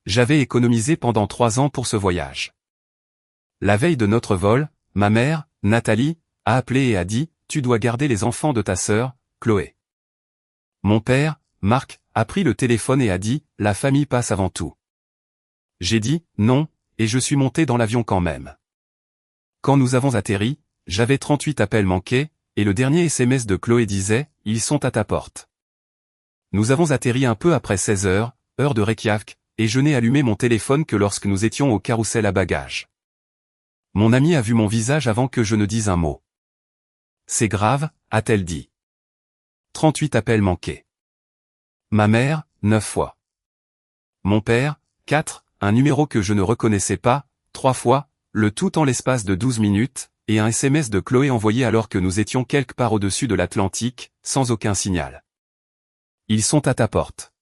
J'avais économisé pendant 3 ans pour ce voyage. La veille de notre vol, ma mère, Nathalie, a appelé et a dit « Tu dois garder les enfants de ta sœur, Chloé ». Mon père, Marc, a pris le téléphone et a dit « La famille passe avant tout ». J'ai dit « Non » et je suis monté dans l'avion quand même. Quand nous avons atterri, j'avais 38 appels manqués, et le dernier SMS de Chloé disait « Ils sont à ta porte ». Nous avons atterri un peu après 16 heures, heure de Reykjavik, et je n'ai allumé mon téléphone que lorsque nous étions au carrousel à bagages. Mon amie a vu mon visage avant que je ne dise un mot. « C'est grave », a-t-elle dit. 38 appels manqués. Ma mère, 9 fois. Mon père, 4, un numéro que je ne reconnaissais pas, 3 fois, le tout en l'espace de 12 minutes, et un SMS de Chloé envoyé alors que nous étions quelque part au-dessus de l'Atlantique, sans aucun signal. Ils sont à ta porte.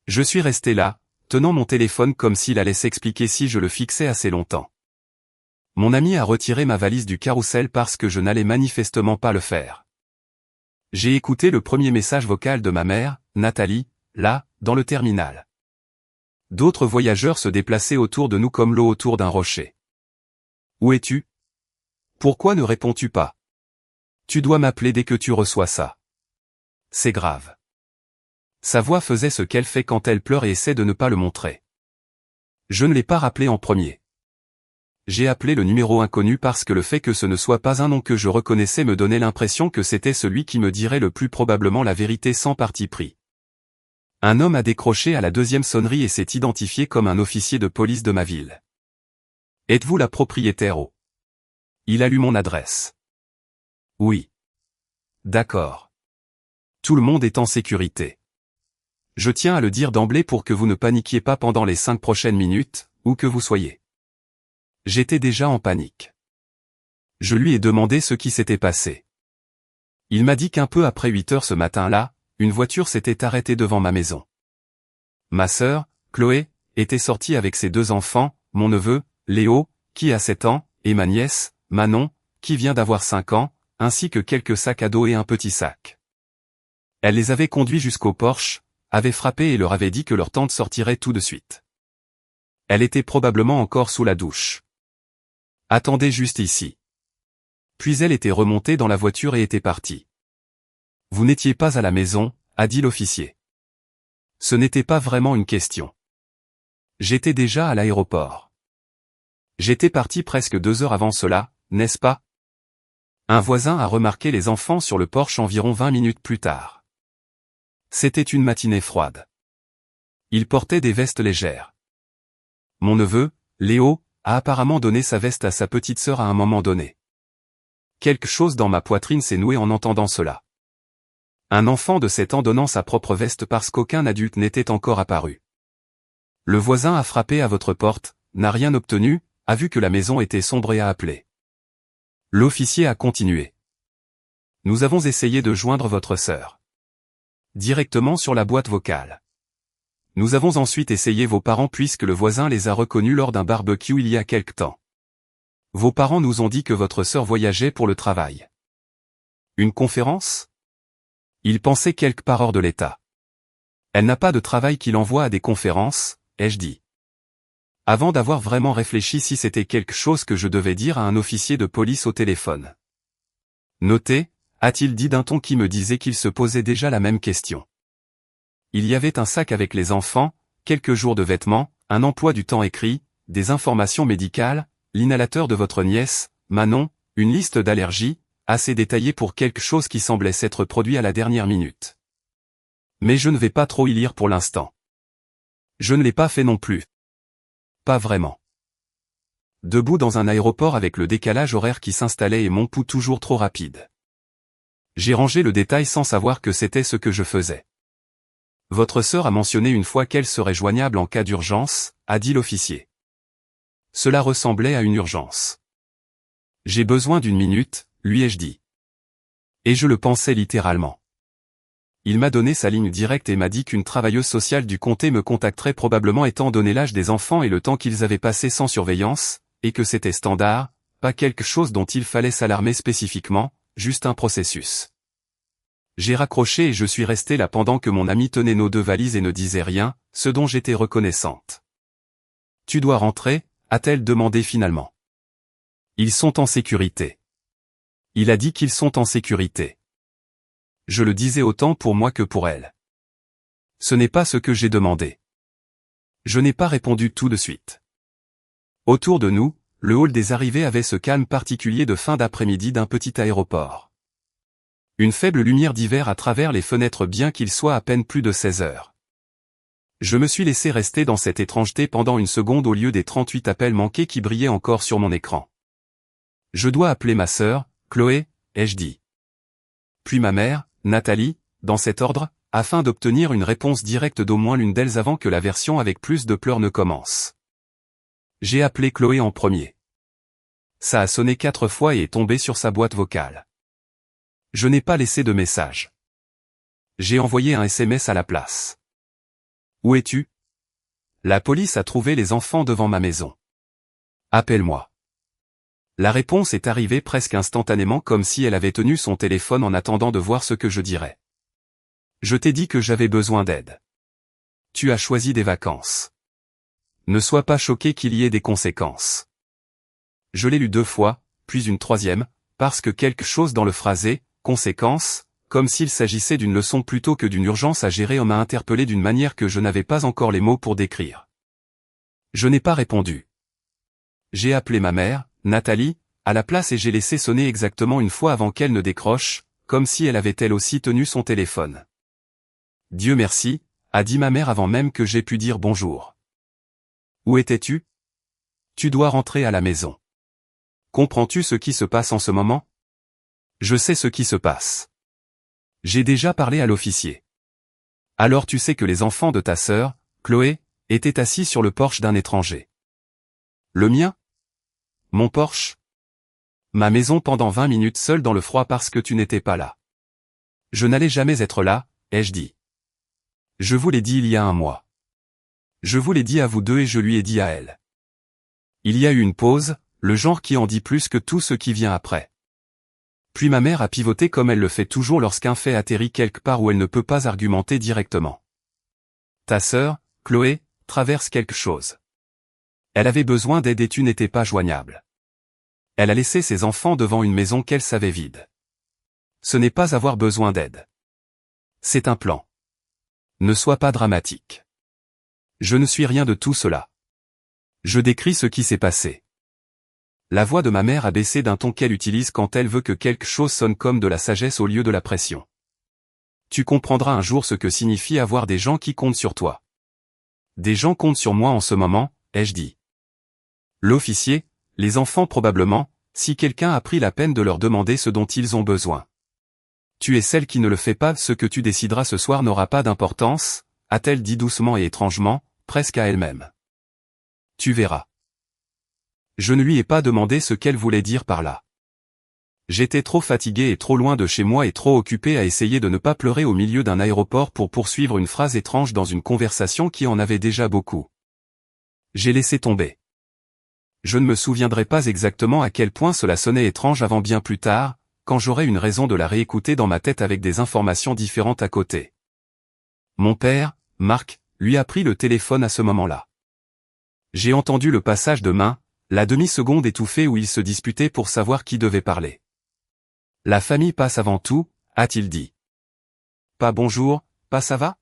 Je suis resté là, tenant mon téléphone comme s'il allait s'expliquer si je le fixais assez longtemps. Mon ami a retiré ma valise du carrousel parce que je n'allais manifestement pas le faire. J'ai écouté le premier message vocal de ma mère, Nathalie, là, dans le terminal. D'autres voyageurs se déplaçaient autour de nous comme l'eau autour d'un rocher. « Où es-tu ? Pourquoi ne réponds-tu pas ? Tu dois m'appeler dès que tu reçois ça. C'est grave. » Sa voix faisait ce qu'elle fait quand elle pleure et essaie de ne pas le montrer. Je ne l'ai pas rappelé en premier. J'ai appelé le numéro inconnu parce que le fait que ce ne soit pas un nom que je reconnaissais me donnait l'impression que c'était celui qui me dirait le plus probablement la vérité sans parti pris. Un homme a décroché à la deuxième sonnerie et s'est identifié comme un officier de police de ma ville. « Êtes-vous la propriétaire au ?» Il a lu mon adresse. « Oui. » « D'accord. Tout le monde est en sécurité. Je tiens à le dire d'emblée pour que vous ne paniquiez pas pendant les 5 prochaines minutes, où que vous soyez. » J'étais déjà en panique. Je lui ai demandé ce qui s'était passé. Il m'a dit qu'un peu après 8 heures ce matin-là, une voiture s'était arrêtée devant ma maison. Ma sœur, Chloé, était sortie avec ses 2 enfants, mon neveu, Léo, qui a 7 ans, et ma nièce, Manon, qui vient d'avoir 5 ans, ainsi que quelques sacs à dos et un petit sac. Elle les avait conduits jusqu'au porche, avait frappé et leur avait dit que leur tante sortirait tout de suite. Elle était probablement encore sous la douche. « Attendez juste ici. » Puis elle était remontée dans la voiture et était partie. « Vous n'étiez pas à la maison » a dit l'officier. Ce n'était pas vraiment une question. J'étais déjà à l'aéroport. J'étais parti presque 2 heures avant cela, n'est-ce pas? Un voisin a remarqué les enfants sur le porche environ 20 minutes plus tard. C'était une matinée froide. Ils portaient des vestes légères. Mon neveu, Léo, a apparemment donné sa veste à sa petite sœur à un moment donné. Quelque chose dans ma poitrine s'est noué en entendant cela. Un enfant de 7 ans donnant sa propre veste parce qu'aucun adulte n'était encore apparu. Le voisin a frappé à votre porte, n'a rien obtenu, a vu que la maison était sombre et a appelé. L'officier a continué. Nous avons essayé de joindre votre sœur. Directement sur la boîte vocale. Nous avons ensuite essayé vos parents puisque le voisin les a reconnus lors d'un barbecue il y a quelque temps. Vos parents nous ont dit que votre sœur voyageait pour le travail. Une conférence? Ils pensaient quelque part hors de l'État. Elle n'a pas de travail qui l'envoie à des conférences, ai-je dit. Avant d'avoir vraiment réfléchi si c'était quelque chose que je devais dire à un officier de police au téléphone. Notez, a-t-il dit d'un ton qui me disait qu'il se posait déjà la même question. Il y avait un sac avec les enfants, quelques jours de vêtements, un emploi du temps écrit, des informations médicales, l'inhalateur de votre nièce, Manon, une liste d'allergies, assez détaillée pour quelque chose qui semblait s'être produit à la dernière minute. Mais je ne vais pas trop y lire pour l'instant. Je ne l'ai pas fait non plus. Pas vraiment. Debout dans un aéroport avec le décalage horaire qui s'installait et mon pouls toujours trop rapide. J'ai rangé le détail sans savoir que c'était ce que je faisais. Votre sœur a mentionné une fois qu'elle serait joignable en cas d'urgence, a dit l'officier. Cela ressemblait à une urgence. J'ai besoin d'une minute, lui ai-je dit. Et je le pensais littéralement. Il m'a donné sa ligne directe et m'a dit qu'une travailleuse sociale du comté me contacterait probablement étant donné l'âge des enfants et le temps qu'ils avaient passé sans surveillance, et que c'était standard, pas quelque chose dont il fallait s'alarmer spécifiquement, juste un processus. J'ai raccroché et je suis resté là pendant que mon ami tenait nos 2 valises et ne disait rien, ce dont j'étais reconnaissante. Tu dois rentrer, a-t-elle demandé finalement. Ils sont en sécurité. Il a dit qu'ils sont en sécurité. Je le disais autant pour moi que pour elle. Ce n'est pas ce que j'ai demandé. Je n'ai pas répondu tout de suite. Autour de nous, le hall des arrivées avait ce calme particulier de fin d'après-midi d'un petit aéroport. Une faible lumière d'hiver à travers les fenêtres bien qu'il soit à peine plus de 16 heures. Je me suis laissé rester dans cette étrangeté pendant une seconde au lieu des 38 appels manqués qui brillaient encore sur mon écran. Je dois appeler ma sœur, Chloé, ai-je dit. Puis ma mère, Nathalie, dans cet ordre, afin d'obtenir une réponse directe d'au moins l'une d'elles avant que la version avec plus de pleurs ne commence. J'ai appelé Chloé en premier. Ça a sonné 4 fois et est tombé sur sa boîte vocale. Je n'ai pas laissé de message. J'ai envoyé un SMS à la place. Où es-tu? La police a trouvé les enfants devant ma maison. Appelle-moi. La réponse est arrivée presque instantanément comme si elle avait tenu son téléphone en attendant de voir ce que je dirais. Je t'ai dit que j'avais besoin d'aide. Tu as choisi des vacances. Ne sois pas choqué qu'il y ait des conséquences. Je l'ai lu 2 fois, puis une 3e, parce que quelque chose dans le phrasé, conséquences, comme s'il s'agissait d'une leçon plutôt que d'une urgence à gérer m'a interpellé d'une manière que je n'avais pas encore les mots pour décrire. Je n'ai pas répondu. J'ai appelé ma mère, Nathalie, à la place et j'ai laissé sonner exactement une fois avant qu'elle ne décroche, comme si elle avait elle aussi tenu son téléphone. Dieu merci, a dit ma mère avant même que j'aie pu dire bonjour. Où étais-tu? Tu dois rentrer à la maison. Comprends-tu ce qui se passe en ce moment? Je sais ce qui se passe. J'ai déjà parlé à l'officier. Alors tu sais que les enfants de ta sœur, Chloé, étaient assis sur le porche d'un étranger. Le mien? Mon porche? Ma maison pendant 20 minutes seule dans le froid parce que tu n'étais pas là. Je n'allais jamais être là, ai-je dit. Je vous l'ai dit il y a 1 mois. Je vous l'ai dit à vous deux et je lui ai dit à elle. Il y a eu une pause, le genre qui en dit plus que tout ce qui vient après. Puis ma mère a pivoté comme elle le fait toujours lorsqu'un fait atterrit quelque part où elle ne peut pas argumenter directement. Ta sœur, Chloé, traverse quelque chose. Elle avait besoin d'aide et tu n'étais pas joignable. Elle a laissé ses enfants devant une maison qu'elle savait vide. Ce n'est pas avoir besoin d'aide. C'est un plan. Ne sois pas dramatique. Je ne suis rien de tout cela. Je décris ce qui s'est passé. La voix de ma mère a baissé d'un ton qu'elle utilise quand elle veut que quelque chose sonne comme de la sagesse au lieu de la pression. Tu comprendras un jour ce que signifie avoir des gens qui comptent sur toi. Des gens comptent sur moi en ce moment, ai-je dit. L'officier, les enfants probablement, si quelqu'un a pris la peine de leur demander ce dont ils ont besoin. Tu es celle qui ne le fait pas, ce que tu décideras ce soir n'aura pas d'importance, a-t-elle dit doucement et étrangement, presque à elle-même. Tu verras. Je ne lui ai pas demandé ce qu'elle voulait dire par là. J'étais trop fatigué et trop loin de chez moi et trop occupé à essayer de ne pas pleurer au milieu d'un aéroport pour poursuivre une phrase étrange dans une conversation qui en avait déjà beaucoup. J'ai laissé tomber. Je ne me souviendrai pas exactement à quel point cela sonnait étrange avant bien plus tard, quand j'aurai une raison de la réécouter dans ma tête avec des informations différentes à côté. Mon père, Marc, lui a pris le téléphone à ce moment-là. J'ai entendu le passage de main, la demi-seconde étouffée où ils se disputaient pour savoir qui devait parler. La famille passe avant tout, a-t-il dit. Pas bonjour, pas ça va?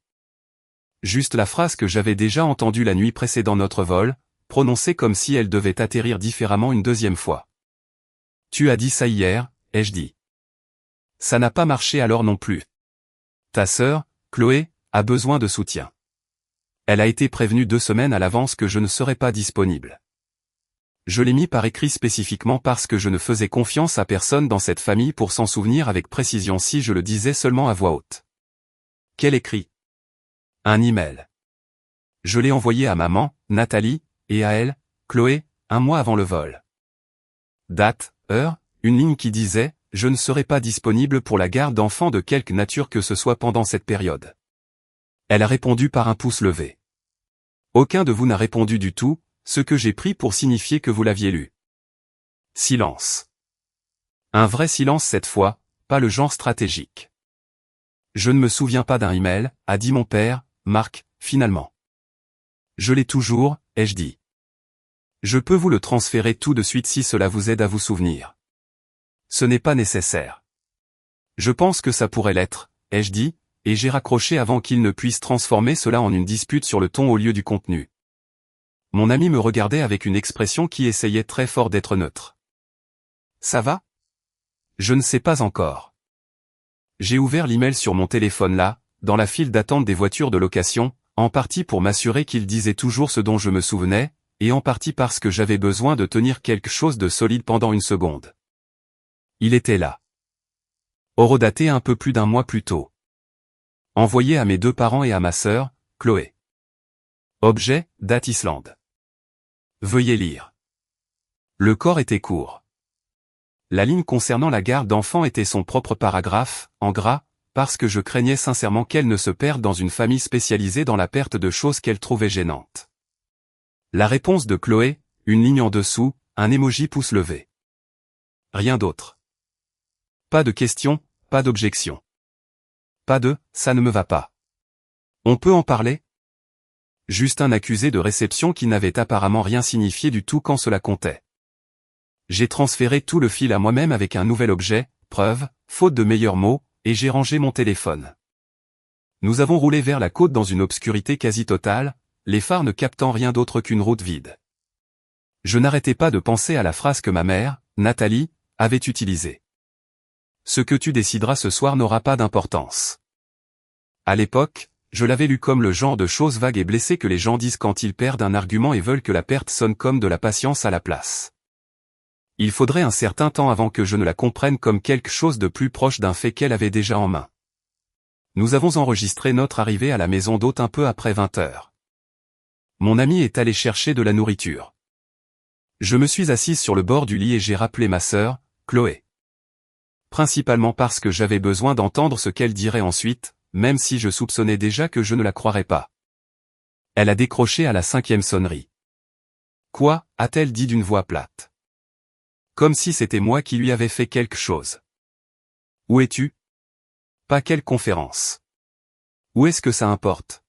Juste la phrase que j'avais déjà entendue la nuit précédant notre vol, prononcée comme si elle devait atterrir différemment une 2e fois. Tu as dit ça hier, ai-je dit. Ça n'a pas marché alors non plus. Ta sœur, Chloé, a besoin de soutien. Elle a été prévenue 2 semaines à l'avance que je ne serais pas disponible. Je l'ai mis par écrit spécifiquement parce que je ne faisais confiance à personne dans cette famille pour s'en souvenir avec précision si je le disais seulement à voix haute. Quel écrit? Un email. Je l'ai envoyé à maman, Nathalie, et à elle, Chloé, 1 mois avant le vol. Date, heure, une ligne qui disait « Je ne serai pas disponible pour la garde d'enfants de quelque nature que ce soit pendant cette période ». Elle a répondu par un pouce levé. Aucun de vous n'a répondu du tout, ce que j'ai pris pour signifier que vous l'aviez lu. Silence. Un vrai silence cette fois, pas le genre stratégique. Je ne me souviens pas d'un email, a dit mon père, Marc, finalement. Je l'ai toujours, ai-je dit. Je peux vous le transférer tout de suite si cela vous aide à vous souvenir. Ce n'est pas nécessaire. Je pense que ça pourrait l'être, ai-je dit, et j'ai raccroché avant qu'il ne puisse transformer cela en une dispute sur le ton au lieu du contenu. Mon ami me regardait avec une expression qui essayait très fort d'être neutre. Ça va? Je ne sais pas encore. J'ai ouvert l'email sur mon téléphone là, dans la file d'attente des voitures de location, en partie pour m'assurer qu'il disait toujours ce dont je me souvenais, et en partie parce que j'avais besoin de tenir quelque chose de solide pendant une seconde. Il était là. Horodaté un peu plus d'1 mois plus tôt. Envoyé à mes 2 parents et à ma sœur, Chloé. Objet, date Islande. Veuillez lire. Le corps était court. La ligne concernant la garde d'enfants était son propre paragraphe, en gras, parce que je craignais sincèrement qu'elle ne se perde dans une famille spécialisée dans la perte de choses qu'elle trouvait gênantes. La réponse de Chloé, une ligne en dessous, un emoji pouce levé. Rien d'autre. Pas de questions, pas d'objection. Pas de « ça ne me va pas ». On peut en parler? Juste un accusé de réception qui n'avait apparemment rien signifié du tout quand cela comptait. J'ai transféré tout le fil à moi-même avec un nouvel objet, preuve, faute de meilleurs mots, et j'ai rangé mon téléphone. Nous avons roulé vers la côte dans une obscurité quasi totale, les phares ne captant rien d'autre qu'une route vide. Je n'arrêtais pas de penser à la phrase que ma mère, Nathalie, avait utilisée. Ce que tu décideras ce soir n'aura pas d'importance. À l'époque, je l'avais lu comme le genre de choses vagues et blessées que les gens disent quand ils perdent un argument et veulent que la perte sonne comme de la patience à la place. Il faudrait un certain temps avant que je ne la comprenne comme quelque chose de plus proche d'un fait qu'elle avait déjà en main. Nous avons enregistré notre arrivée à la maison d'hôte un peu après 20 heures. Mon ami est allé chercher de la nourriture. Je me suis assise sur le bord du lit et j'ai rappelé ma sœur, Chloé. Principalement parce que j'avais besoin d'entendre ce qu'elle dirait ensuite, même si je soupçonnais déjà que je ne la croirais pas. Elle a décroché à la 5e sonnerie. Quoi, a-t-elle dit d'une voix plate. Comme si c'était moi qui lui avais fait quelque chose. Où es-tu? Pas quelle conférence. Où est-ce que ça importe?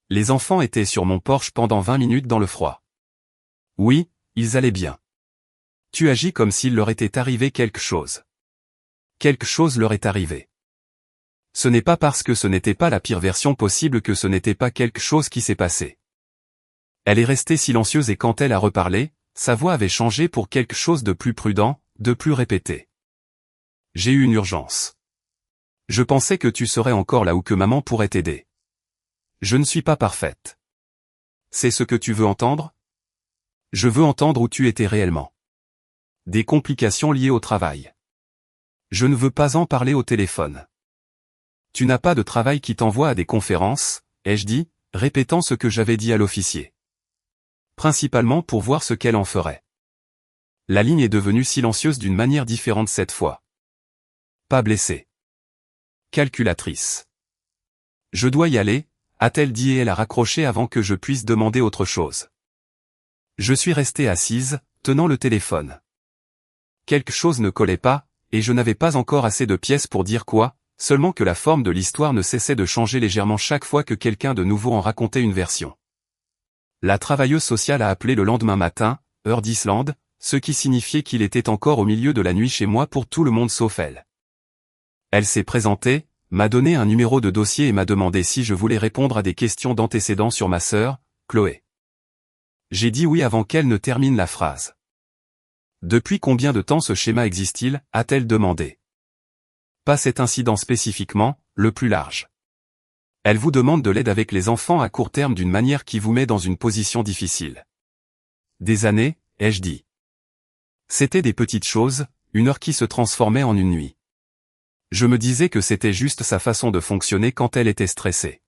Les enfants étaient sur mon porche pendant 20 minutes dans le froid. Oui, ils allaient bien. Tu agis comme s'il leur était arrivé quelque chose. Quelque chose leur est arrivé. Ce n'est pas parce que ce n'était pas la pire version possible que ce n'était pas quelque chose qui s'est passé. Elle est restée silencieuse et quand elle a reparlé, sa voix avait changé pour quelque chose de plus prudent, de plus répété. J'ai eu une urgence. Je pensais que tu serais encore là ou que maman pourrait t'aider. Je ne suis pas parfaite. C'est ce que tu veux entendre? Je veux entendre où tu étais réellement. Des complications liées au travail. Je ne veux pas en parler au téléphone. Tu n'as pas de travail qui t'envoie à des conférences, ai-je dit, répétant ce que j'avais dit à l'officier. Principalement pour voir ce qu'elle en ferait. La ligne est devenue silencieuse d'une manière différente cette fois. Pas blessée. Calculatrice. Je dois y aller, a-t-elle dit et elle a raccroché avant que je puisse demander autre chose. Je suis restée assise, tenant le téléphone. Quelque chose ne collait pas, et je n'avais pas encore assez de pièces pour dire quoi, seulement que la forme de l'histoire ne cessait de changer légèrement chaque fois que quelqu'un de nouveau en racontait une version. La travailleuse sociale a appelé le lendemain matin, heure d'Islande, ce qui signifiait qu'il était encore au milieu de la nuit chez moi pour tout le monde sauf elle. Elle s'est présentée, m'a donné un numéro de dossier et m'a demandé si je voulais répondre à des questions d'antécédents sur ma sœur, Chloé. J'ai dit oui avant qu'elle ne termine la phrase. Depuis combien de temps ce schéma existe-t-il, a-t-elle demandé. Pas cet incident spécifiquement, le plus large. Elle vous demande de l'aide avec les enfants à court terme d'une manière qui vous met dans une position difficile. Des années, ai-je dit. C'était des petites choses, une heure qui se transformait en une nuit. Je me disais que c'était juste sa façon de fonctionner quand elle était stressée.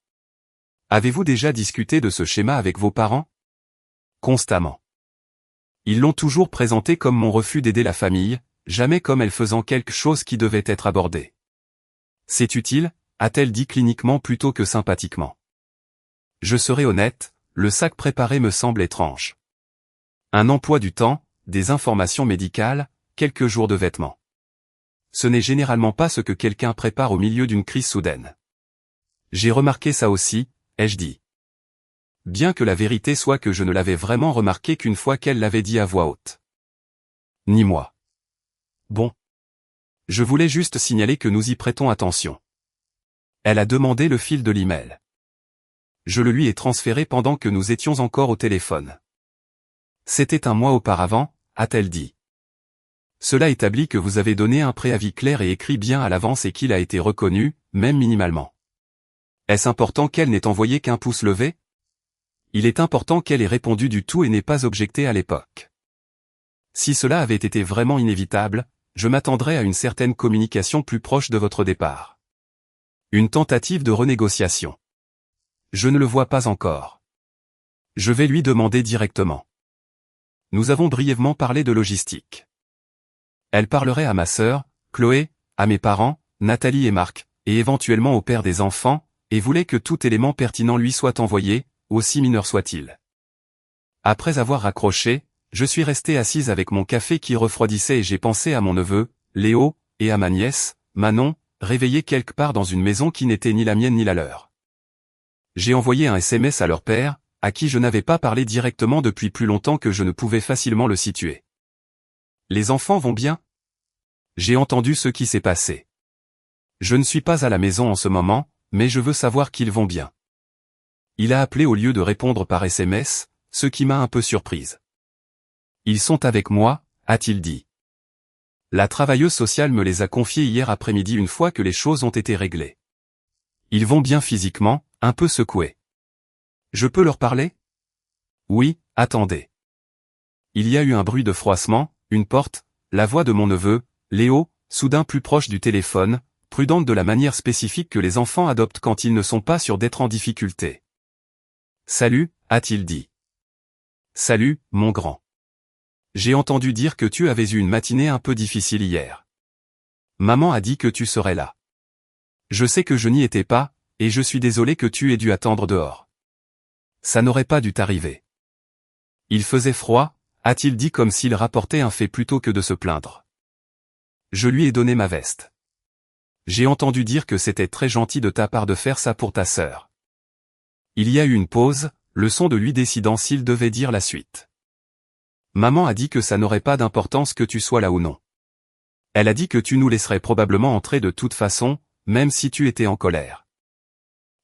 Avez-vous déjà discuté de ce schéma avec vos parents? Constamment. Ils l'ont toujours présenté comme mon refus d'aider la famille, jamais comme elle faisant quelque chose qui devait être abordé. C'est utile, a-t-elle dit cliniquement plutôt que sympathiquement. Je serai honnête, le sac préparé me semble étrange. Un emploi du temps, des informations médicales, quelques jours de vêtements. Ce n'est généralement pas ce que quelqu'un prépare au milieu d'une crise soudaine. J'ai remarqué ça aussi, ai-je dit. Bien que la vérité soit que je ne l'avais vraiment remarqué qu'une fois qu'elle l'avait dit à voix haute. Ni moi. Bon. Je voulais juste signaler que nous y prêtons attention. Elle a demandé le fil de l'email. Je le lui ai transféré pendant que nous étions encore au téléphone. C'était un mois auparavant, a-t-elle dit. Cela établit que vous avez donné un préavis clair et écrit bien à l'avance et qu'il a été reconnu, même minimalement. Est-ce important qu'elle n'ait envoyé qu'un pouce levé? Il est important qu'elle ait répondu du tout et n'ait pas objecté à l'époque. Si cela avait été vraiment inévitable, je m'attendrais à une certaine communication plus proche de votre départ. Une tentative de renégociation. Je ne le vois pas encore. Je vais lui demander directement. Nous avons brièvement parlé de logistique. Elle parlerait à ma sœur, Chloé, à mes parents, Nathalie et Marc, et éventuellement au père des enfants, et voulait que tout élément pertinent lui soit envoyé, aussi mineur soit-il. Après avoir raccroché, je suis restée assise avec mon café qui refroidissait et j'ai pensé à mon neveu, Léo, et à ma nièce, Manon, réveillés quelque part dans une maison qui n'était ni la mienne ni la leur. J'ai envoyé un SMS à leur père, à qui je n'avais pas parlé directement depuis plus longtemps que je ne pouvais facilement le situer. Les enfants vont bien? J'ai entendu ce qui s'est passé. Je ne suis pas à la maison en ce moment, mais je veux savoir qu'ils vont bien. Il a appelé au lieu de répondre par SMS, ce qui m'a un peu surprise. Ils sont avec moi, a-t-il dit. La travailleuse sociale me les a confiés hier après-midi une fois que les choses ont été réglées. Ils vont bien physiquement, un peu secoués. Je peux leur parler? Oui, attendez. Il y a eu un bruit de froissement, une porte, la voix de mon neveu, Léo, soudain plus proche du téléphone, prudente de la manière spécifique que les enfants adoptent quand ils ne sont pas sûrs d'être en difficulté. Salut, a-t-il dit. Salut, mon grand. J'ai entendu dire que tu avais eu une matinée un peu difficile hier. Maman a dit que tu serais là. Je sais que je n'y étais pas, et je suis désolé que tu aies dû attendre dehors. Ça n'aurait pas dû t'arriver. Il faisait froid, a-t-il dit comme s'il rapportait un fait plutôt que de se plaindre. Je lui ai donné ma veste. J'ai entendu dire que c'était très gentil de ta part de faire ça pour ta sœur. Il y a eu une pause, le son de lui décidant s'il devait dire la suite. Maman a dit que ça n'aurait pas d'importance que tu sois là ou non. Elle a dit que tu nous laisserais probablement entrer de toute façon, même si tu étais en colère.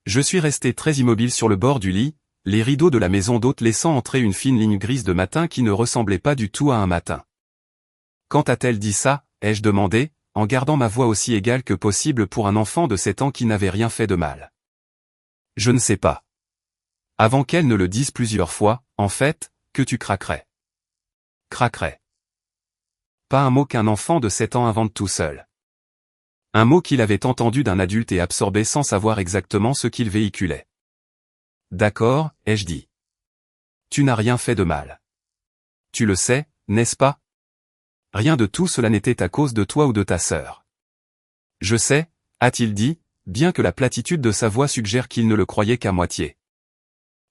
Je suis resté très immobile sur le bord du lit, les rideaux de la maison d'hôte laissant entrer une fine ligne grise de matin qui ne ressemblait pas du tout à un matin. Quand a-t-elle dit ça, ai-je demandé, en gardant ma voix aussi égale que possible pour un enfant de 7 ans qui n'avait rien fait de mal. Je ne sais pas. Avant qu'elle ne le dise plusieurs fois, en fait, que tu craquerais. Craquerais. Pas un mot qu'un enfant de 7 ans invente tout seul. Un mot qu'il avait entendu d'un adulte et absorbé sans savoir exactement ce qu'il véhiculait. D'accord, ai-je dit. Tu n'as rien fait de mal. Tu le sais, n'est-ce pas? Rien de tout cela n'était à cause de toi ou de ta sœur. Je sais, a-t-il dit, bien que la platitude de sa voix suggère qu'il ne le croyait qu'à moitié.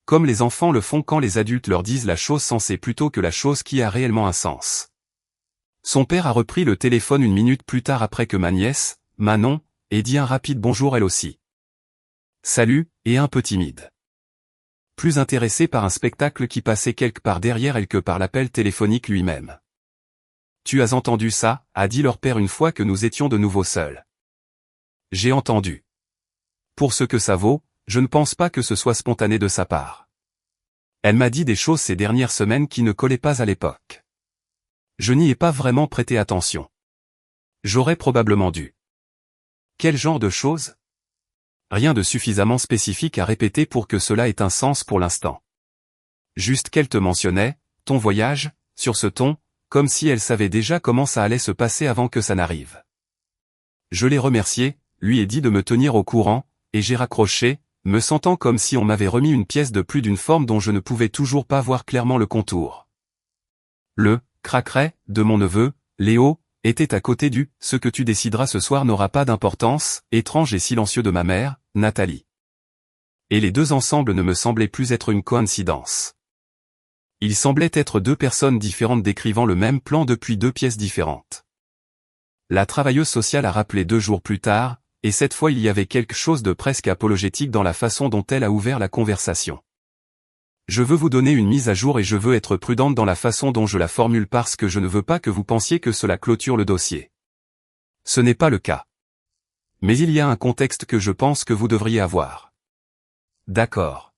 Comme les enfants le font quand les adultes leur disent la chose sensée plutôt que la chose qui a réellement un sens. Son père a repris le téléphone une minute plus tard après que ma nièce, Manon, ait dit un rapide bonjour elle aussi. Salut, et un peu timide. Plus intéressée par un spectacle qui passait quelque part derrière elle que par l'appel téléphonique lui-même. Tu as entendu ça, a dit leur père une fois que nous étions de nouveau seuls. J'ai entendu. Pour ce que ça vaut, je ne pense pas que ce soit spontané de sa part. Elle m'a dit des choses ces dernières semaines qui ne collaient pas à l'époque. Je n'y ai pas vraiment prêté attention. J'aurais probablement dû. Quel genre de choses? Rien de suffisamment spécifique à répéter pour que cela ait un sens pour l'instant. Juste qu'elle te mentionnait, ton voyage, sur ce ton, comme si elle savait déjà comment ça allait se passer avant que ça n'arrive. Je l'ai remercié, lui ai dit de me tenir au courant, et j'ai raccroché, me sentant comme si on m'avait remis une pièce de plus d'une forme dont je ne pouvais toujours pas voir clairement le contour. Le « craquerait » de mon neveu, Léo, était à côté du « ce que tu décideras ce soir n'aura pas d'importance » étrange et silencieux de ma mère, Nathalie. Et les deux ensemble ne me semblaient plus être une coïncidence. Ils semblaient être deux personnes différentes décrivant le même plan depuis deux pièces différentes. La travailleuse sociale a rappelé 2 jours plus tard, et cette fois il y avait quelque chose de presque apologétique dans la façon dont elle a ouvert la conversation. Je veux vous donner une mise à jour et je veux être prudente dans la façon dont je la formule parce que je ne veux pas que vous pensiez que cela clôture le dossier. Ce n'est pas le cas. Mais il y a un contexte que je pense que vous devriez avoir. D'accord.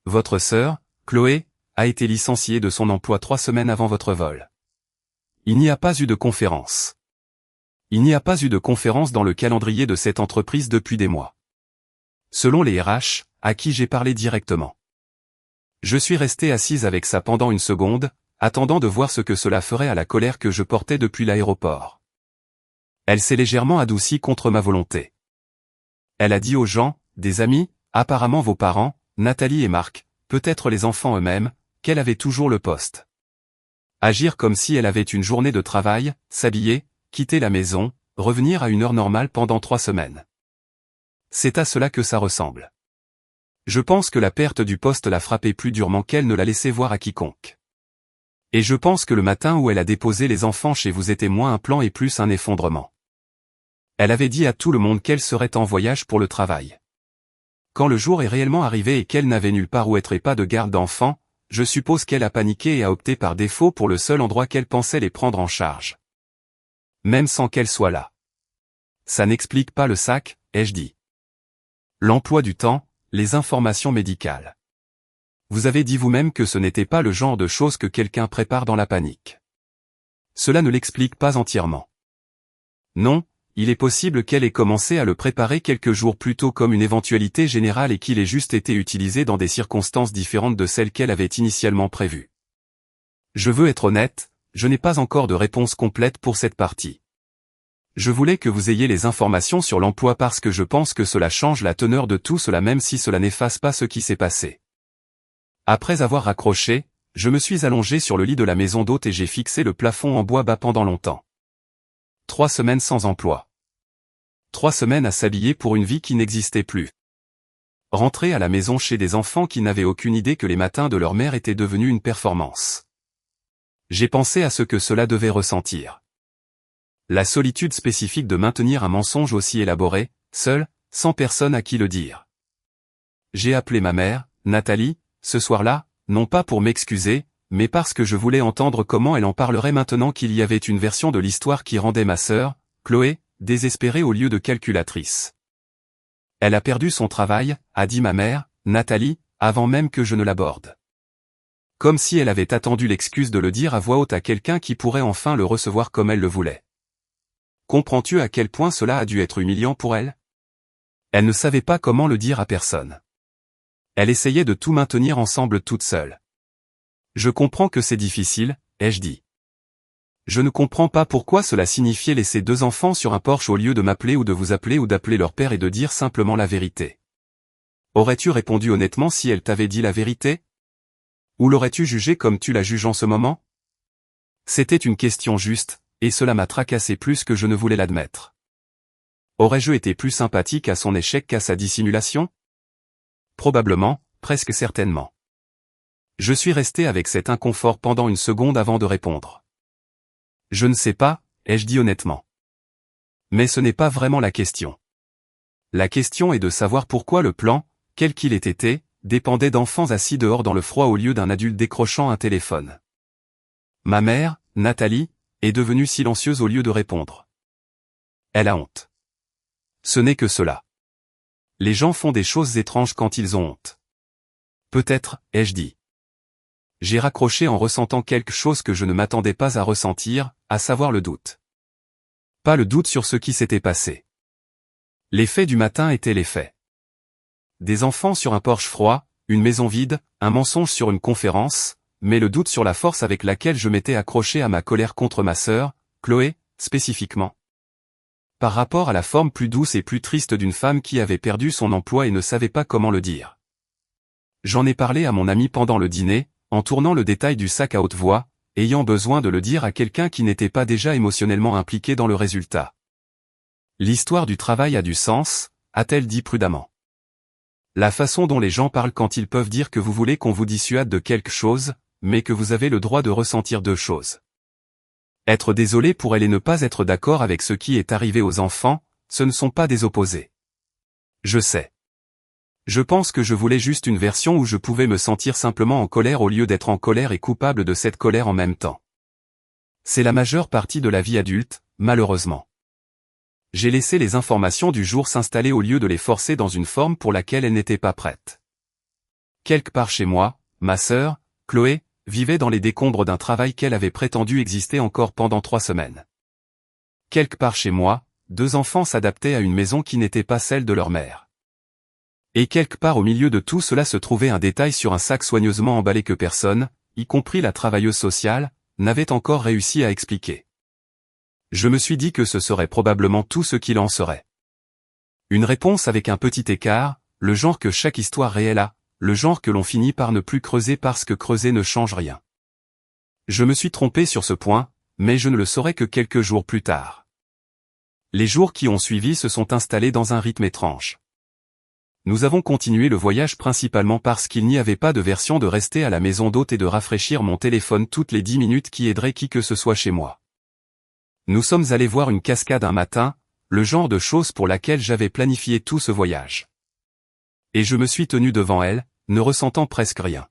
Votre sœur, Chloé, a été licenciée de son emploi 3 semaines avant votre vol. Il n'y a pas eu de conférence. Il n'y a pas eu de conférence dans le calendrier de cette entreprise depuis des mois. Selon les RH, à qui j'ai parlé directement. Je suis resté assise avec ça pendant une seconde, attendant de voir ce que cela ferait à la colère que je portais depuis l'aéroport. Elle s'est légèrement adoucie contre ma volonté. Elle a dit aux gens, des amis, apparemment vos parents, Nathalie et Marc, peut-être les enfants eux-mêmes, qu'elle avait toujours le poste. Agir comme si elle avait une journée de travail, s'habiller, quitter la maison, revenir à une heure normale pendant 3 semaines. C'est à cela que ça ressemble. Je pense que la perte du poste l'a frappée plus durement qu'elle ne l'a laissé voir à quiconque. Et je pense que le matin où elle a déposé les enfants chez vous était moins un plan et plus un effondrement. Elle avait dit à tout le monde qu'elle serait en voyage pour le travail. Quand le jour est réellement arrivé et qu'elle n'avait nulle part où être et pas de garde d'enfants, je suppose qu'elle a paniqué et a opté par défaut pour le seul endroit qu'elle pensait les prendre en charge. Même sans qu'elle soit là. Ça n'explique pas le sac, ai-je dit. L'emploi du temps, les informations médicales. Vous avez dit vous-même que ce n'était pas le genre de choses que quelqu'un prépare dans la panique. Cela ne l'explique pas entièrement. Non, il est possible qu'elle ait commencé à le préparer quelques jours plus tôt comme une éventualité générale et qu'il ait juste été utilisé dans des circonstances différentes de celles qu'elle avait initialement prévues. Je veux être honnête, je n'ai pas encore de réponse complète pour cette partie. Je voulais que vous ayez les informations sur l'emploi parce que je pense que cela change la teneur de tout cela même si cela n'efface pas ce qui s'est passé. Après avoir raccroché, je me suis allongé sur le lit de la maison d'hôte et j'ai fixé le plafond en bois bas pendant longtemps. 3 semaines sans emploi. 3 semaines à s'habiller pour une vie qui n'existait plus. Rentrer à la maison chez des enfants qui n'avaient aucune idée que les matins de leur mère étaient devenus une performance. J'ai pensé à ce que cela devait ressentir. La solitude spécifique de maintenir un mensonge aussi élaboré, seul, sans personne à qui le dire. J'ai appelé ma mère, Nathalie, ce soir-là, non pas pour m'excuser, mais parce que je voulais entendre comment elle en parlerait maintenant qu'il y avait une version de l'histoire qui rendait ma sœur, Chloé, désespérée au lieu de calculatrice. Elle a perdu son travail, a dit ma mère, Nathalie, avant même que je ne l'aborde. Comme si elle avait attendu l'excuse de le dire à voix haute à quelqu'un qui pourrait enfin le recevoir comme elle le voulait. Comprends-tu à quel point cela a dû être humiliant pour elle? Elle ne savait pas comment le dire à personne. Elle essayait de tout maintenir ensemble toute seule. Je comprends que c'est difficile, ai-je dit. Je ne comprends pas pourquoi cela signifiait laisser 2 enfants sur un porche au lieu de m'appeler ou de vous appeler ou d'appeler leur père et de dire simplement la vérité. Aurais-tu répondu honnêtement si elle t'avait dit la vérité? Ou l'aurais-tu jugé comme tu la juges en ce moment? C'était une question juste, et cela m'a tracassé plus que je ne voulais l'admettre. Aurais-je été plus sympathique à son échec qu'à sa dissimulation? Probablement, presque certainement. Je suis resté avec cet inconfort pendant une seconde avant de répondre. Je ne sais pas, ai-je dit honnêtement. Mais ce n'est pas vraiment la question. La question est de savoir pourquoi le plan, quel qu'il ait été, dépendait d'enfants assis dehors dans le froid au lieu d'un adulte décrochant un téléphone. Ma mère, Nathalie, est devenue silencieuse au lieu de répondre. Elle a honte. Ce n'est que cela. Les gens font des choses étranges quand ils ont honte. Peut-être, ai-je dit. J'ai raccroché en ressentant quelque chose que je ne m'attendais pas à ressentir, à savoir le doute. Pas le doute sur ce qui s'était passé. Les faits du matin étaient les faits. Des enfants sur un porche froid, une maison vide, un mensonge sur une conférence, mais le doute sur la force avec laquelle je m'étais accroché à ma colère contre ma sœur, Chloé, spécifiquement. Par rapport à la forme plus douce et plus triste d'une femme qui avait perdu son emploi et ne savait pas comment le dire. J'en ai parlé à mon ami pendant le dîner, en tournant le détail du sac à haute voix, ayant besoin de le dire à quelqu'un qui n'était pas déjà émotionnellement impliqué dans le résultat. L'histoire du travail a du sens, a-t-elle dit prudemment. La façon dont les gens parlent quand ils peuvent dire que vous voulez qu'on vous dissuade de quelque chose, mais que vous avez le droit de ressentir 2 choses. Être désolé pour elle et ne pas être d'accord avec ce qui est arrivé aux enfants, ce ne sont pas des opposés. Je sais. Je pense que je voulais juste une version où je pouvais me sentir simplement en colère au lieu d'être en colère et coupable de cette colère en même temps. C'est la majeure partie de la vie adulte, malheureusement. J'ai laissé les informations du jour s'installer au lieu de les forcer dans une forme pour laquelle elles n'étaient pas prêtes. Quelque part chez moi, ma sœur, Chloé, vivait dans les décombres d'un travail qu'elle avait prétendu exister encore pendant 3 semaines. Quelque part chez moi, 2 enfants s'adaptaient à une maison qui n'était pas celle de leur mère. Et quelque part au milieu de tout cela se trouvait un détail sur un sac soigneusement emballé que personne, y compris la travailleuse sociale, n'avait encore réussi à expliquer. Je me suis dit que ce serait probablement tout ce qu'il en serait. Une réponse avec un petit écart, le genre que chaque histoire réelle a, le genre que l'on finit par ne plus creuser parce que creuser ne change rien. Je me suis trompé sur ce point, mais je ne le saurai que quelques jours plus tard. Les jours qui ont suivi se sont installés dans un rythme étrange. Nous avons continué le voyage principalement parce qu'il n'y avait pas de version de rester à la maison d'hôte et de rafraîchir mon téléphone toutes les 10 minutes qui aiderait qui que ce soit chez moi. Nous sommes allés voir une cascade un matin, le genre de chose pour laquelle j'avais planifié tout ce voyage. Et je me suis tenu devant elle, ne ressentant presque rien.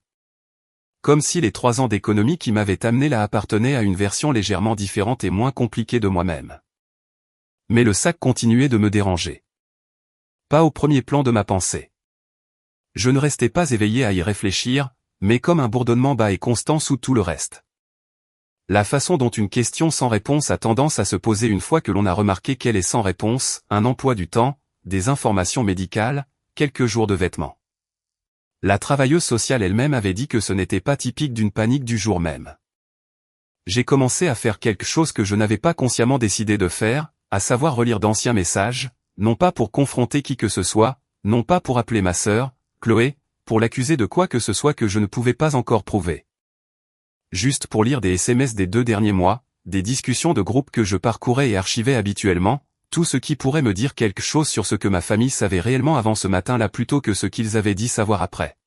Comme si les 3 ans d'économie qui m'avaient amené là appartenaient à une version légèrement différente et moins compliquée de moi-même. Mais le sac continuait de me déranger. Pas au premier plan de ma pensée. Je ne restais pas éveillé à y réfléchir, mais comme un bourdonnement bas et constant sous tout le reste. La façon dont une question sans réponse a tendance à se poser une fois que l'on a remarqué qu'elle est sans réponse, un emploi du temps, des informations médicales, quelques jours de vêtements. La travailleuse sociale elle-même avait dit que ce n'était pas typique d'une panique du jour même. J'ai commencé à faire quelque chose que je n'avais pas consciemment décidé de faire, à savoir relire d'anciens messages, non pas pour confronter qui que ce soit, non pas pour appeler ma sœur, Chloé, pour l'accuser de quoi que ce soit que je ne pouvais pas encore prouver. Juste pour lire des SMS des 2 derniers mois, des discussions de groupe que je parcourais et archivais habituellement, tout ce qui pourrait me dire quelque chose sur ce que ma famille savait réellement avant ce matin-là plutôt que ce qu'ils avaient dit savoir après.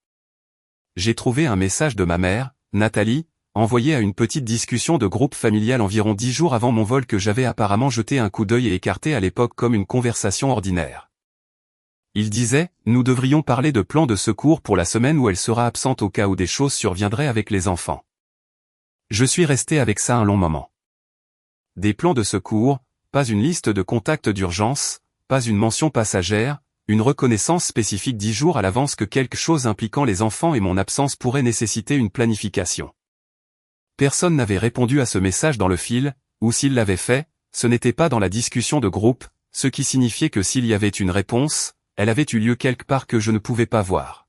J'ai trouvé un message de ma mère, Nathalie, envoyé à une petite discussion de groupe familial environ 10 jours avant mon vol que j'avais apparemment jeté un coup d'œil et écarté à l'époque comme une conversation ordinaire. Il disait, nous devrions parler de plans de secours pour la semaine où elle sera absente au cas où des choses surviendraient avec les enfants. Je suis resté avec ça un long moment. Des plans de secours, pas une liste de contacts d'urgence, pas une mention passagère, une reconnaissance spécifique 10 jours à l'avance que quelque chose impliquant les enfants et mon absence pourrait nécessiter une planification. Personne n'avait répondu à ce message dans le fil, ou s'il l'avait fait, ce n'était pas dans la discussion de groupe, ce qui signifiait que s'il y avait une réponse, elle avait eu lieu quelque part que je ne pouvais pas voir.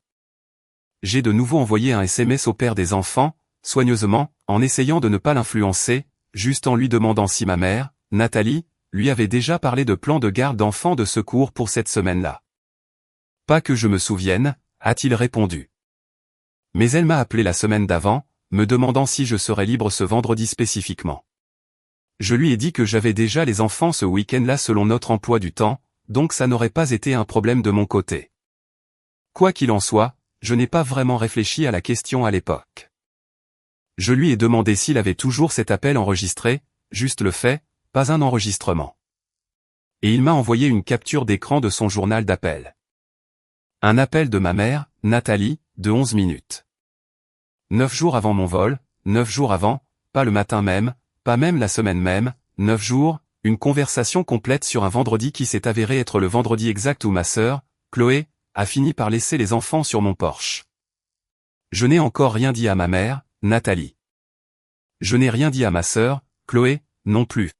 J'ai de nouveau envoyé un SMS au père des enfants, soigneusement, en essayant de ne pas l'influencer, juste en lui demandant si ma mère, Nathalie, lui avait déjà parlé de plans de garde d'enfants de secours pour cette semaine-là. Pas que je me souvienne, a-t-il répondu. Mais elle m'a appelé la semaine d'avant, me demandant si je serais libre ce vendredi spécifiquement. Je lui ai dit que j'avais déjà les enfants ce week-end-là selon notre emploi du temps, donc ça n'aurait pas été un problème de mon côté. Quoi qu'il en soit, je n'ai pas vraiment réfléchi à la question à l'époque. Je lui ai demandé s'il avait toujours cet appel enregistré, juste le fait, pas un enregistrement. Et il m'a envoyé une capture d'écran de son journal d'appel. Un appel de ma mère, Nathalie, de 11 minutes. 9 jours avant mon vol, 9 jours avant, pas le matin même, pas même la semaine même, 9 jours, une conversation complète sur un vendredi qui s'est avéré être le vendredi exact où ma sœur, Chloé, a fini par laisser les enfants sur mon porche. Je n'ai encore rien dit à ma mère, Nathalie. Je n'ai rien dit à ma sœur, Chloé, non plus.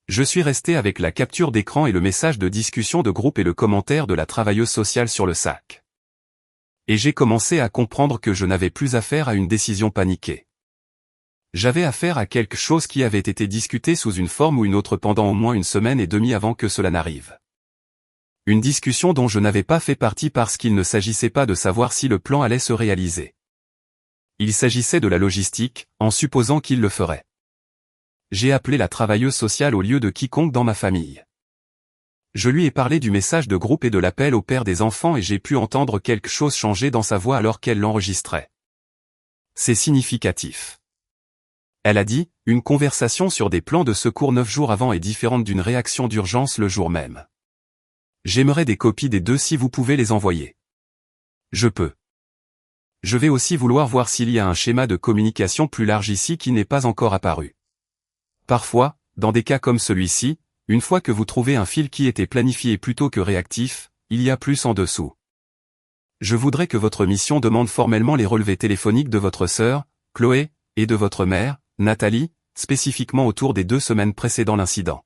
Je suis resté avec la capture d'écran et le message de discussion de groupe et le commentaire de la travailleuse sociale sur le sac. Et j'ai commencé à comprendre que je n'avais plus affaire à une décision paniquée. J'avais affaire à quelque chose qui avait été discuté sous une forme ou une autre pendant au moins 1 semaine et demie avant que cela n'arrive. Une discussion dont je n'avais pas fait partie parce qu'il ne s'agissait pas de savoir si le plan allait se réaliser. Il s'agissait de la logistique, en supposant qu'il le ferait. J'ai appelé la travailleuse sociale au lieu de quiconque dans ma famille. Je lui ai parlé du message de groupe et de l'appel au père des enfants et j'ai pu entendre quelque chose changer dans sa voix alors qu'elle l'enregistrait. C'est significatif. Elle a dit, une conversation sur des plans de secours 9 jours avant est différente d'une réaction d'urgence le jour même. J'aimerais des copies des 2 si vous pouvez les envoyer. Je peux. Je vais aussi vouloir voir s'il y a un schéma de communication plus large ici qui n'est pas encore apparu. Parfois, dans des cas comme celui-ci, une fois que vous trouvez un fil qui était planifié plutôt que réactif, il y a plus en dessous. Je voudrais que votre mission demande formellement les relevés téléphoniques de votre sœur, Chloé, et de votre mère, Nathalie, spécifiquement autour des 2 semaines précédant l'incident.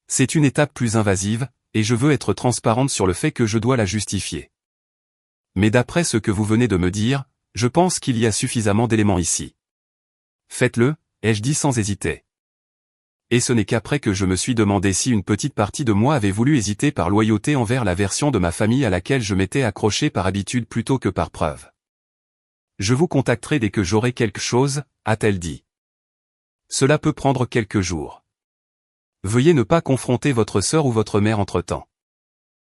C'est une étape plus invasive, et je veux être transparente sur le fait que je dois la justifier. Mais d'après ce que vous venez de me dire, je pense qu'il y a suffisamment d'éléments ici. Faites-le, ai-je dit sans hésiter. Et ce n'est qu'après que je me suis demandé si une petite partie de moi avait voulu hésiter par loyauté envers la version de ma famille à laquelle je m'étais accroché par habitude plutôt que par preuve. Je vous contacterai dès que j'aurai quelque chose, a-t-elle dit. Cela peut prendre quelques jours. Veuillez ne pas confronter votre sœur ou votre mère entre-temps.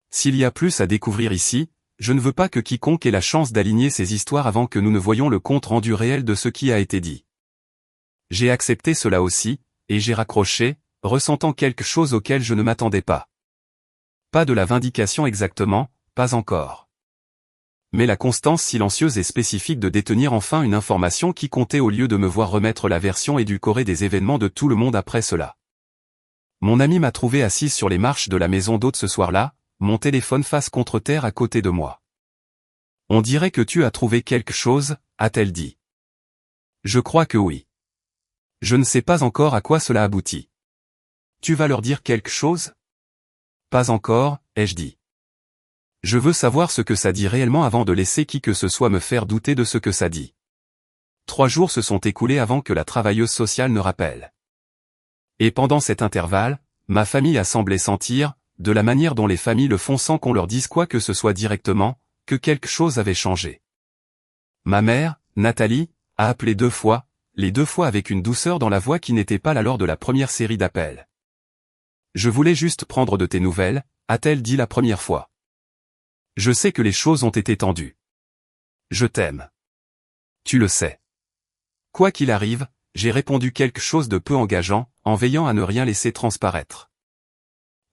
S'il y a plus à découvrir ici, je ne veux pas que quiconque ait la chance d'aligner ces histoires avant que nous ne voyions le compte rendu réel de ce qui a été dit. J'ai accepté cela aussi, et j'ai raccroché, ressentant quelque chose auquel je ne m'attendais pas. Pas de la vindication exactement, pas encore. Mais la constance silencieuse et spécifique de détenir enfin une information qui comptait au lieu de me voir remettre la version édulcorée des événements de tout le monde après cela. Mon ami m'a trouvé assise sur les marches de la maison d'hôte ce soir-là, mon téléphone face contre terre à côté de moi. On dirait que tu as trouvé quelque chose, a-t-elle dit. Je crois que oui. Je ne sais pas encore à quoi cela aboutit. Tu vas leur dire quelque chose? Pas encore, ai-je dit. Je veux savoir ce que ça dit réellement avant de laisser qui que ce soit me faire douter de ce que ça dit. 3 jours se sont écoulés avant que la travailleuse sociale ne rappelle. Et pendant cet intervalle, ma famille a semblé sentir, de la manière dont les familles le font sans qu'on leur dise quoi que ce soit directement, que quelque chose avait changé. Ma mère, Nathalie, a appelé 2 fois, les 2 fois avec une douceur dans la voix qui n'était pas là lors de la première série d'appels. Je voulais juste prendre de tes nouvelles, a-t-elle dit la première fois. Je sais que les choses ont été tendues. Je t'aime. Tu le sais. Quoi qu'il arrive, j'ai répondu quelque chose de peu engageant, en veillant à ne rien laisser transparaître.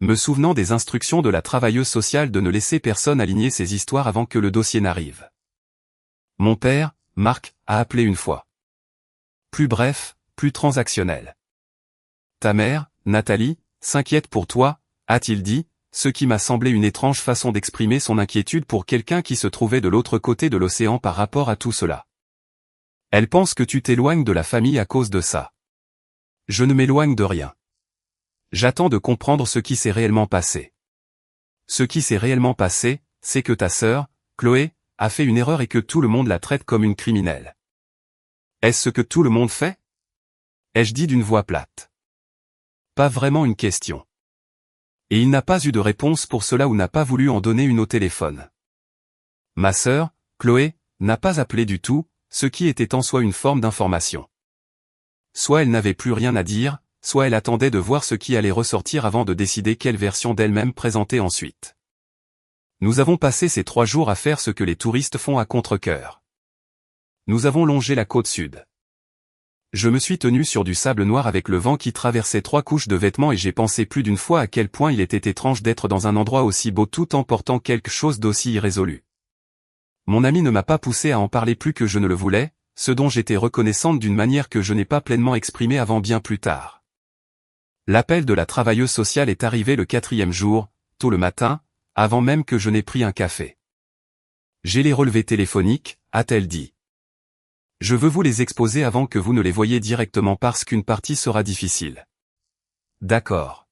Me souvenant des instructions de la travailleuse sociale de ne laisser personne aligner ses histoires avant que le dossier n'arrive. Mon père, Marc, a appelé une fois. Plus bref, plus transactionnel. Ta mère, Nathalie, s'inquiète pour toi, a-t-il dit, ce qui m'a semblé une étrange façon d'exprimer son inquiétude pour quelqu'un qui se trouvait de l'autre côté de l'océan par rapport à tout cela. Elle pense que tu t'éloignes de la famille à cause de ça. Je ne m'éloigne de rien. J'attends de comprendre ce qui s'est réellement passé. Ce qui s'est réellement passé, c'est que ta sœur, Chloé, a fait une erreur et que tout le monde la traite comme une criminelle. Est-ce ce que tout le monde fait? Ai-je dit d'une voix plate. Pas vraiment une question. Et il n'a pas eu de réponse pour cela ou n'a pas voulu en donner une au téléphone. Ma sœur, Chloé, n'a pas appelé du tout, ce qui était en soi une forme d'information. Soit elle n'avait plus rien à dire, soit elle attendait de voir ce qui allait ressortir avant de décider quelle version d'elle-même présenter ensuite. Nous avons passé ces 3 jours à faire ce que les touristes font à contre-cœur. Nous avons longé la côte sud. Je me suis tenu sur du sable noir avec le vent qui traversait 3 couches de vêtements et j'ai pensé plus d'une fois à quel point il était étrange d'être dans un endroit aussi beau tout en portant quelque chose d'aussi irrésolu. Mon ami ne m'a pas poussé à en parler plus que je ne le voulais, ce dont j'étais reconnaissante d'une manière que je n'ai pas pleinement exprimée avant bien plus tard. L'appel de la travailleuse sociale est arrivé le 4e jour, tôt le matin, avant même que je n'ai pris un café. J'ai les relevés téléphoniques, a-t-elle dit. Je veux vous les exposer avant que vous ne les voyiez directement parce qu'une partie sera difficile. D'accord.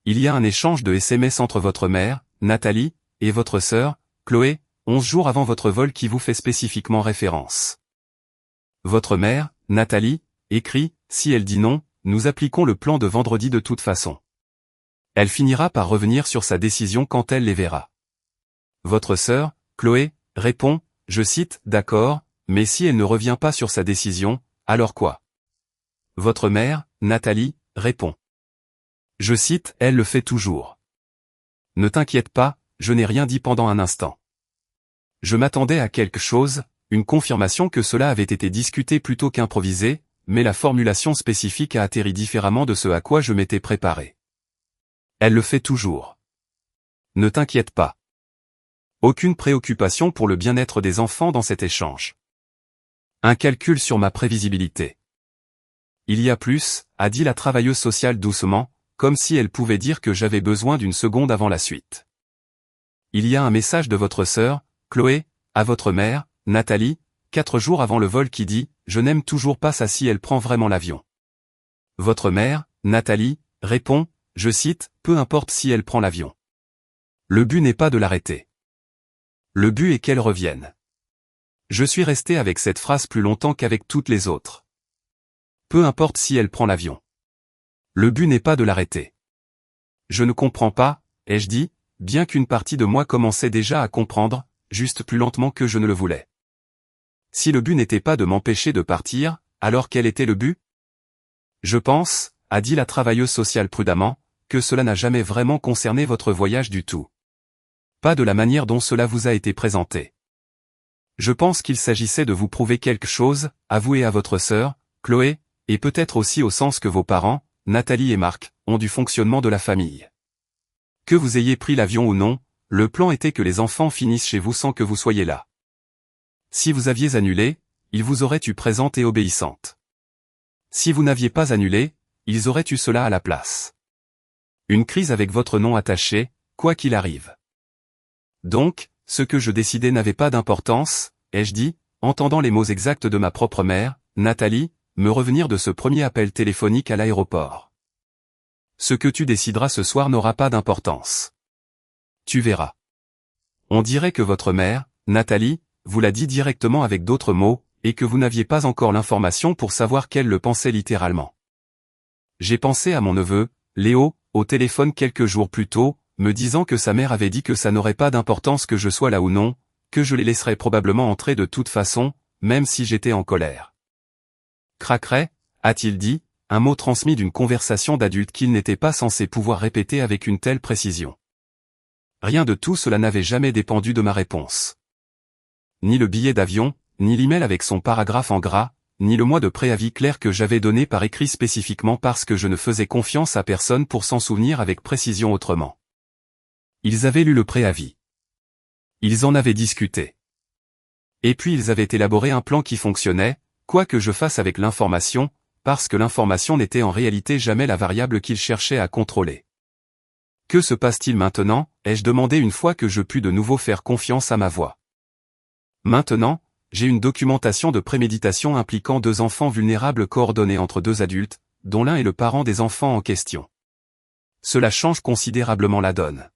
Il y a un échange de SMS entre votre mère, Nathalie, et votre sœur, Chloé, 11 jours avant votre vol qui vous fait spécifiquement référence. Votre mère, Nathalie, écrit, si elle dit non, nous appliquons le plan de vendredi de toute façon. Elle finira par revenir sur sa décision quand elle les verra. Votre sœur, Chloé, répond, je cite, d'accord, mais si elle ne revient pas sur sa décision, alors quoi? Votre mère, Nathalie, répond. Je cite, elle le fait toujours. Ne t'inquiète pas, je n'ai rien dit pendant un instant. Je m'attendais à quelque chose, une confirmation que cela avait été discuté plutôt qu'improvisé, mais la formulation spécifique a atterri différemment de ce à quoi je m'étais préparé. Elle le fait toujours. Ne t'inquiète pas. Aucune préoccupation pour le bien-être des enfants dans cet échange. Un calcul sur ma prévisibilité. Il y a plus, a dit la travailleuse sociale doucement, comme si elle pouvait dire que j'avais besoin d'une seconde avant la suite. Il y a un message de votre sœur, Chloé, à votre mère, Nathalie, 4 jours avant le vol qui dit « Je n'aime toujours pas ça si elle prend vraiment l'avion ». Votre mère, Nathalie, répond, je cite, « Peu importe si elle prend l'avion. Le but n'est pas de l'arrêter. Le but est qu'elle revienne. » Je suis resté avec cette phrase plus longtemps qu'avec toutes les autres. Peu importe si elle prend l'avion. Le but n'est pas de l'arrêter. Je ne comprends pas, ai-je dit, bien qu'une partie de moi commençait déjà à comprendre, juste plus lentement que je ne le voulais. Si le but n'était pas de m'empêcher de partir, alors quel était le but? Je pense, a dit la travailleuse sociale prudemment, que cela n'a jamais vraiment concerné votre voyage du tout. Pas de la manière dont cela vous a été présenté. Je pense qu'il s'agissait de vous prouver quelque chose, à vous et à votre sœur, Chloé, et peut-être aussi au sens que vos parents, Nathalie et Marc, ont du fonctionnement de la famille. Que vous ayez pris l'avion ou non, le plan était que les enfants finissent chez vous sans que vous soyez là. Si vous aviez annulé, ils vous auraient eu présente et obéissante. Si vous n'aviez pas annulé, ils auraient eu cela à la place. Une crise avec votre nom attaché, quoi qu'il arrive. Donc, ce que je décidais n'avait pas d'importance, ai-je dit, entendant les mots exacts de ma propre mère, Nathalie, me revenir de ce premier appel téléphonique à l'aéroport. Ce que tu décideras ce soir n'aura pas d'importance. Tu verras. On dirait que votre mère, Nathalie, vous l'a dit directement avec d'autres mots, et que vous n'aviez pas encore l'information pour savoir qu'elle le pensait littéralement. J'ai pensé à mon neveu, Léo, au téléphone quelques jours plus tôt, me disant que sa mère avait dit que ça n'aurait pas d'importance que je sois là ou non, que je les laisserais probablement entrer de toute façon, même si j'étais en colère. Craquerait, a-t-il dit, un mot transmis d'une conversation d'adulte qu'il n'était pas censé pouvoir répéter avec une telle précision. Rien de tout cela n'avait jamais dépendu de ma réponse. Ni le billet d'avion, ni l'email avec son paragraphe en gras, ni le mois de préavis clair que j'avais donné par écrit spécifiquement parce que je ne faisais confiance à personne pour s'en souvenir avec précision autrement. Ils avaient lu le préavis. Ils en avaient discuté. Et puis ils avaient élaboré un plan qui fonctionnait, quoi que je fasse avec l'information, parce que l'information n'était en réalité jamais la variable qu'ils cherchaient à contrôler. Que se passe-t-il maintenant, ai-je demandé une fois que je pus de nouveau faire confiance à ma voix. Maintenant, j'ai une documentation de préméditation impliquant 2 enfants vulnérables coordonnés entre 2 adultes, dont l'un est le parent des enfants en question. Cela change considérablement la donne.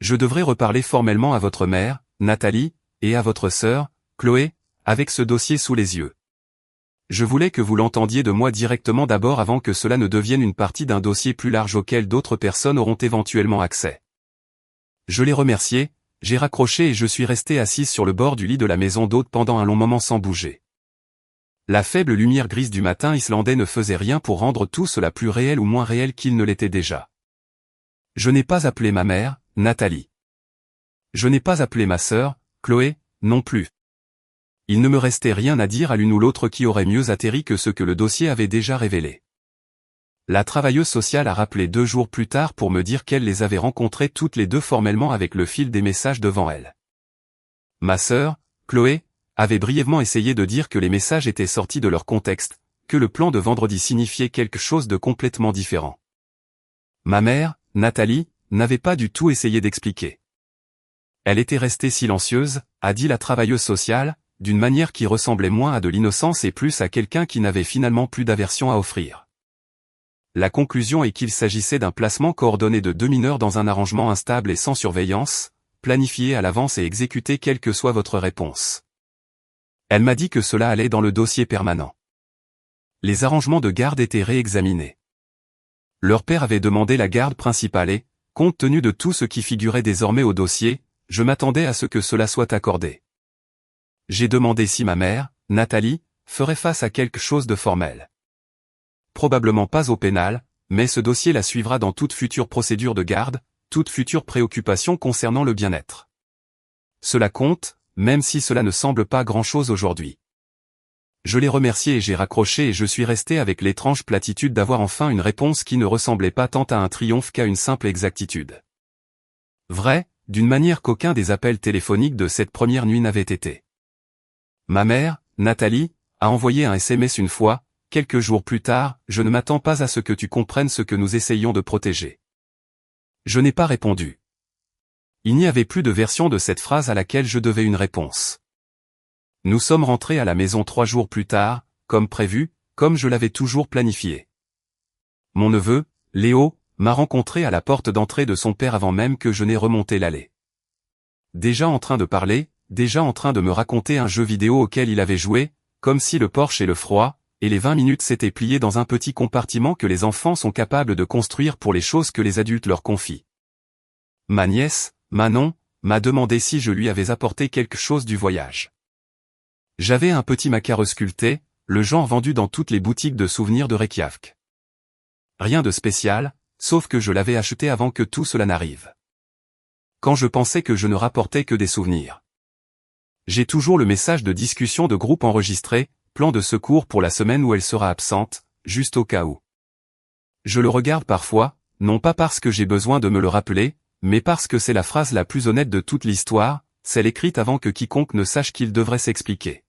Je devrais reparler formellement à votre mère, Nathalie, et à votre sœur, Chloé, avec ce dossier sous les yeux. Je voulais que vous l'entendiez de moi directement d'abord avant que cela ne devienne une partie d'un dossier plus large auquel d'autres personnes auront éventuellement accès. Je l'ai remercié, j'ai raccroché et je suis resté assise sur le bord du lit de la maison d'hôte pendant un long moment sans bouger. La faible lumière grise du matin islandais ne faisait rien pour rendre tout cela plus réel ou moins réel qu'il ne l'était déjà. Je n'ai pas appelé ma mère, Nathalie. Je n'ai pas appelé ma sœur, Chloé, non plus. Il ne me restait rien à dire à l'une ou l'autre qui aurait mieux atterri que ce que le dossier avait déjà révélé. La travailleuse sociale a rappelé 2 jours plus tard pour me dire qu'elle les avait rencontrées toutes les 2 formellement avec le fil des messages devant elle. Ma sœur, Chloé, avait brièvement essayé de dire que les messages étaient sortis de leur contexte, que le plan de vendredi signifiait quelque chose de complètement différent. Ma mère, Nathalie, n'avait pas du tout essayé d'expliquer. Elle était restée silencieuse, a dit la travailleuse sociale, d'une manière qui ressemblait moins à de l'innocence et plus à quelqu'un qui n'avait finalement plus d'aversion à offrir. La conclusion est qu'il s'agissait d'un placement coordonné de 2 mineurs dans un arrangement instable et sans surveillance, planifié à l'avance et exécuté quelle que soit votre réponse. Elle m'a dit que cela allait dans le dossier permanent. Les arrangements de garde étaient réexaminés. Leur père avait demandé la garde principale et, compte tenu de tout ce qui figurait désormais au dossier, je m'attendais à ce que cela soit accordé. J'ai demandé si ma mère, Nathalie, ferait face à quelque chose de formel. Probablement pas au pénal, mais ce dossier la suivra dans toute future procédure de garde, toute future préoccupation concernant le bien-être. Cela compte, même si cela ne semble pas grand-chose aujourd'hui. Je l'ai remercié et j'ai raccroché et je suis resté avec l'étrange platitude d'avoir enfin une réponse qui ne ressemblait pas tant à un triomphe qu'à une simple exactitude. Vrai, d'une manière qu'aucun des appels téléphoniques de cette première nuit n'avait été. Ma mère, Nathalie, a envoyé un SMS une fois, quelques jours plus tard, je ne m'attends pas à ce que tu comprennes ce que nous essayons de protéger. Je n'ai pas répondu. Il n'y avait plus de version de cette phrase à laquelle je devais une réponse. Nous sommes rentrés à la maison 3 jours plus tard, comme prévu, comme je l'avais toujours planifié. Mon neveu, Léo, m'a rencontré à la porte d'entrée de son père avant même que je n'ai remonté l'allée. Déjà en train de parler, déjà en train de me raconter un jeu vidéo auquel il avait joué, comme si le Porsche et le froid, et les 20 minutes s'étaient pliés dans un petit compartiment que les enfants sont capables de construire pour les choses que les adultes leur confient. Ma nièce, Manon, m'a demandé si je lui avais apporté quelque chose du voyage. J'avais un petit macaron sculpté, le genre vendu dans toutes les boutiques de souvenirs de Reykjavik. Rien de spécial, sauf que je l'avais acheté avant que tout cela n'arrive. Quand je pensais que je ne rapportais que des souvenirs. J'ai toujours le message de discussion de groupe enregistré, plan de secours pour la semaine où elle sera absente, juste au cas où. Je le regarde parfois, non pas parce que j'ai besoin de me le rappeler, mais parce que c'est la phrase la plus honnête de toute l'histoire, celle écrite avant que quiconque ne sache qu'il devrait s'expliquer.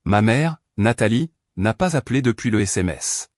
Ma mère, Nathalie, n'a pas appelé depuis le SMS.